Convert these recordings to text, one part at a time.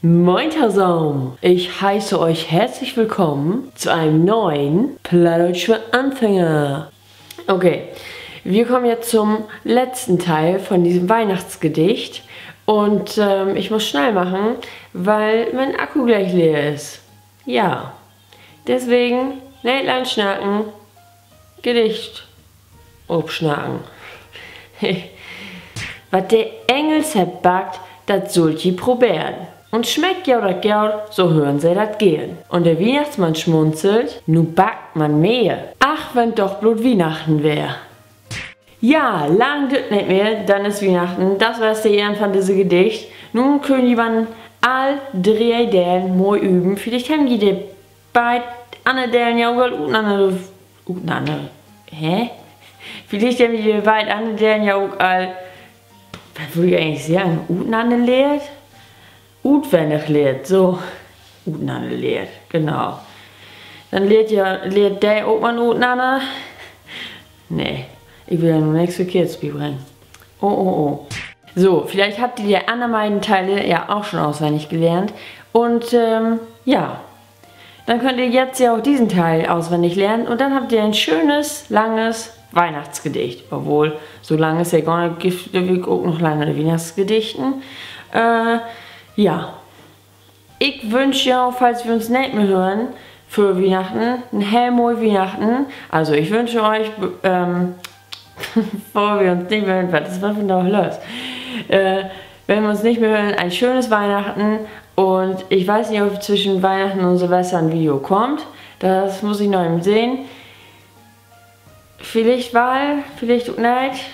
Moin zusammen! Ich heiße euch herzlich willkommen zu einem neuen Plattdeutsch für Anfänger. Okay, wir kommen jetzt zum letzten Teil von diesem Weihnachtsgedicht und ich muss schnell machen, weil mein Akku gleich leer ist. Ja, deswegen Nähtlein schnacken, Gedicht obschnacken. Was der Engelsepp backt, das sollt ihr probieren. Und schmeckt ja oder gern, so hören sie das gehen. Und der Weihnachtsmann schmunzelt, nu backt man mehr. Ach, wenn doch bloß Weihnachten wär. Ja, lang dit nicht mehr, dann ist Weihnachten. Das war's der Ehren von diesem Gedicht. Nun können die man all drei Dellen mal üben. Vielleicht haben die die bei anderen Dellen ja auch Vielleicht haben die bei anderen Dellen ja auch all, was würde ich eigentlich sagen, uteinander lehrt? Utwendig lehrt, so. Uteinander lehrt, genau. Dann lehrt der auch mal uteinander. Nee, ich will ja nur nichts Verkehrtes beibringen. Oh. So, vielleicht habt ihr die anderen beiden Teile ja auch schon auswendig gelernt. Und ja, dann könnt ihr jetzt ja auch diesen Teil auswendig lernen. Und dann habt ihr ein schönes, langes Weihnachtsgedicht. Obwohl, so lange ist ja gar nicht, gibt auch noch lange Weihnachtsgedichten. Ja, ich wünsche ja, falls wir uns nicht mehr hören, für Weihnachten, ein hellmohl Weihnachten. Also ich wünsche euch, bevor wir uns nicht mehr hören, was war denn da los? Wenn wir uns nicht mehr hören, ein schönes Weihnachten. Und ich weiß nicht, ob zwischen Weihnachten und Silvester ein Video kommt. Das muss ich noch eben sehen. Vielleicht vielleicht auch nicht.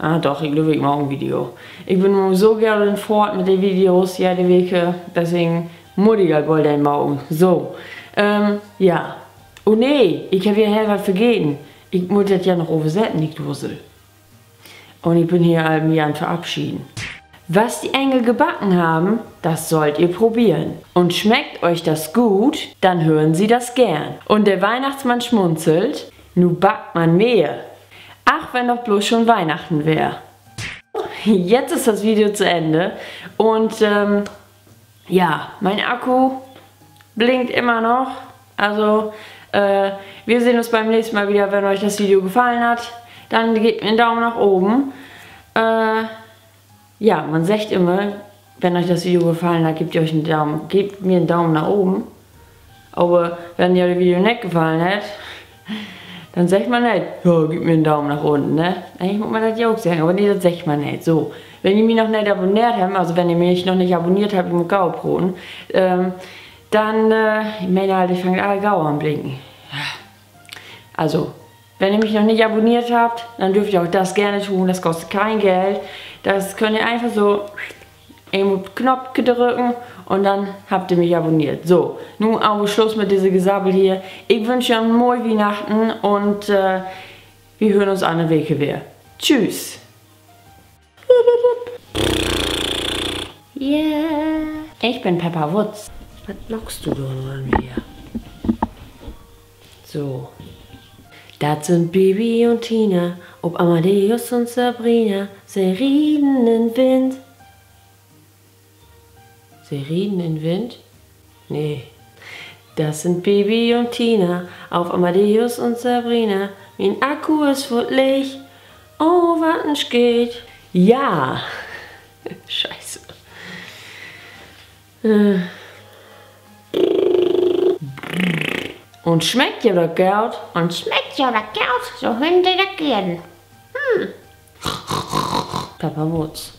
Ah doch, ich glaube, ich mache ein Video. Ich bin nur so gerne fort mit den Videos, ja, die Wege, deswegen muss ich das wohl dann machen. So, ja. Oh nee, ich habe hier was vergessen. Ich muss das ja noch übersetzen, die Dussel. Und ich bin hier mir an verabschieden. Was die Engel gebacken haben, das sollt ihr probieren. Und schmeckt euch das gut, dann hören sie das gern. Und der Weihnachtsmann schmunzelt, nu backt man mehr. Ach, wenn doch bloß schon Weihnachten wäre. Jetzt ist das Video zu Ende und ja, mein Akku blinkt immer noch. Also, wir sehen uns beim nächsten Mal wieder, wenn euch das Video gefallen hat. Dann gebt mir einen Daumen nach oben. Ja, man sagt immer, wenn euch das Video gefallen hat, gebt mir einen Daumen nach oben. Aber wenn dir das Video nicht gefallen hat, dann sagt man nicht, ja, gib mir einen Daumen nach unten, ne? Eigentlich muss man das ja auch sagen, aber nee, das sagt man nicht. So, wenn ihr mich noch nicht abonniert habt, also wenn ihr mich noch nicht abonniert habt im Gaubroten, dann, ich meine halt, ich fange alle Gau an blinken. Also, wenn ihr mich noch nicht abonniert habt, dann dürft ihr auch das gerne tun, das kostet kein Geld. Das könnt ihr einfach so irgendwo Knopf drücken und dann habt ihr mich abonniert. So, nun aber Schluss mit diesem Gesabbel hier. Ich wünsche euch ein mooi Weihnachten und wir hören uns an der Wege wieder. Tschüss. Yeah. Ich bin Pepper Woods. Was lockst du da an mir? So. Das sind Bibi und Tina, ob Amadeus und Sabrina, sie rieden in Wind. Sie reden in Wind? Nee. Das sind Bibi und Tina, auf Amadeus und Sabrina. Mein Akku ist futlich. Oh, was nicht geht. Ja. Scheiße. Und schmeckt ja das Geld? Und schmeckt ja das Geld? So hören die das gern. Pepper Woods.